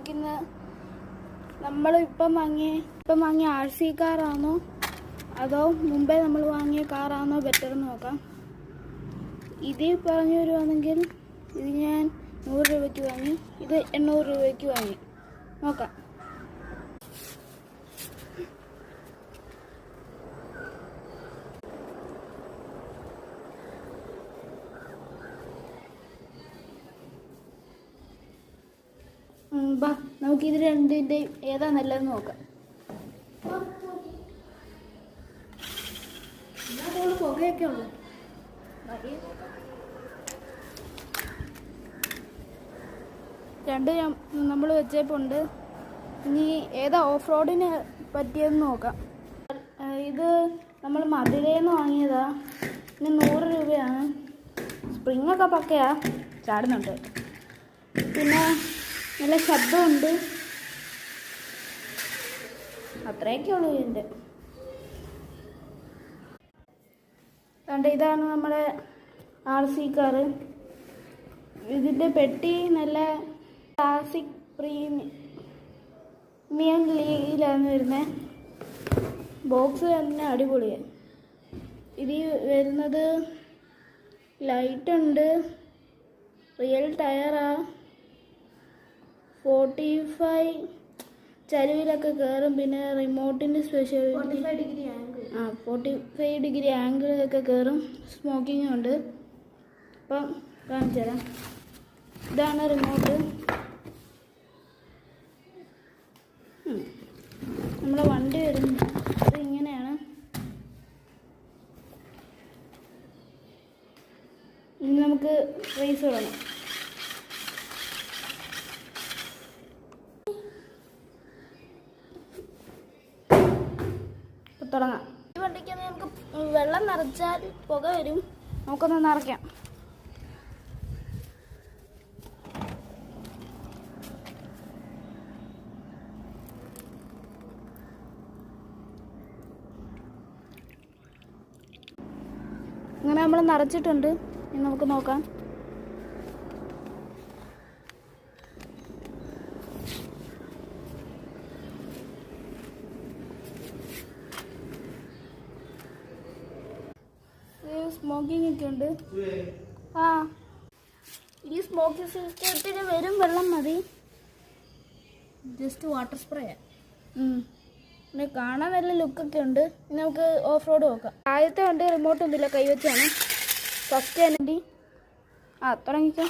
ചോദിക്കുന്നത് നമ്മൾ ഇപ്പം വാങ്ങിയ RC കാറാണോ അതോ മുമ്പേ നമ്മൾ വാങ്ങിയ കാറാണോ ബെറ്റർ എന്ന് നോക്കാം. ഇത് പറഞ്ഞു വരുവാണെങ്കിൽ ഇത് ഞാൻ 100 രൂപയ്ക്ക് വാങ്ങി, ഇത് 800 രൂപയ്ക്ക് വാങ്ങി. നോക്കാം. നമുക്കിത് രണ്ടിൻ്റെ ഏതാ നല്ലതെന്ന് നോക്കാം. പുകയൊക്കെ ഉള്ളു. രണ്ട് നമ്മൾ വെച്ചേപ്പുണ്ട്. ഇനി ഏതാ ഓഫ് റോഡിന് പറ്റിയതെന്ന് നോക്കാം. ഇത് നമ്മൾ മധുരയിൽ വാങ്ങിയതാ. ഇനി 100 രൂപയാണ്. സ്പ്രിങ്ങൊക്കെ പക്കയാ, ചാടുന്നുണ്ട്. പിന്നെ നല്ല ശബ്ദമുണ്ട്. അത്രയൊക്കെ ഉള്ളൂ ഇതിൻ്റെ. അതുകൊണ്ട് ഇതാണ് നമ്മുടെ RC കാറ്. ഇതിൻ്റെ പെട്ടി നല്ല ക്ലാസിക് പ്രീമിയം ലീഗിലാണ് വരുന്നത്. ബോക്സ് തന്നെ അടിപൊളിയാണ്. ഇത് വരുന്നത് ലൈറ്റുണ്ട്, റിയൽ ടയറാ, 45 ചരിവിലൊക്കെ കയറും. പിന്നെ റിമോട്ടിൻ്റെ സ്പെഷ്യാലിറ്റി 45 ഡിഗ്രി ആംഗിളൊക്കെ കയറും. സ്മോക്കിങ്ങും ഉണ്ട്. അപ്പം കാണിച്ചു തരാം. ഇതാണ് റിമോട്ട്. നമ്മുടെ വണ്ടി വരുന്നത് അത് ഇങ്ങനെയാണ്. ഇനി നമുക്ക് റേസ് തുടങ്ങാം. തുടങ്ങാം. ഈ വണ്ടിക്ക് നമുക്ക് വെള്ളം നിറച്ചാൽ പുക വരും. നമുക്കൊന്ന് നിറയ്ക്കാം. അങ്ങനെ നമ്മൾ നിറച്ചിട്ടുണ്ട്. ഇനി നമുക്ക് നോക്കാം. സ്മോക്കിംഗ് ഒക്കെ ഉണ്ട്. ഈ സ്മോക്കിംഗ് സിസ്റ്റത്തിന് വരും വെള്ളം മതി. Just water spray. പിന്നെ കാണാൻ നല്ല ലുക്കൊക്കെ ഉണ്ട്. ഇനി നമുക്ക് ഓഫ് റോഡ് നോക്കാം. ആദ്യത്തെ വണ്ടി റിമോട്ട് ഒന്നുമില്ല, കൈവച്ചാണ്. ഫസ്റ്റ് വണ്ടി തുടങ്ങിക്കോ.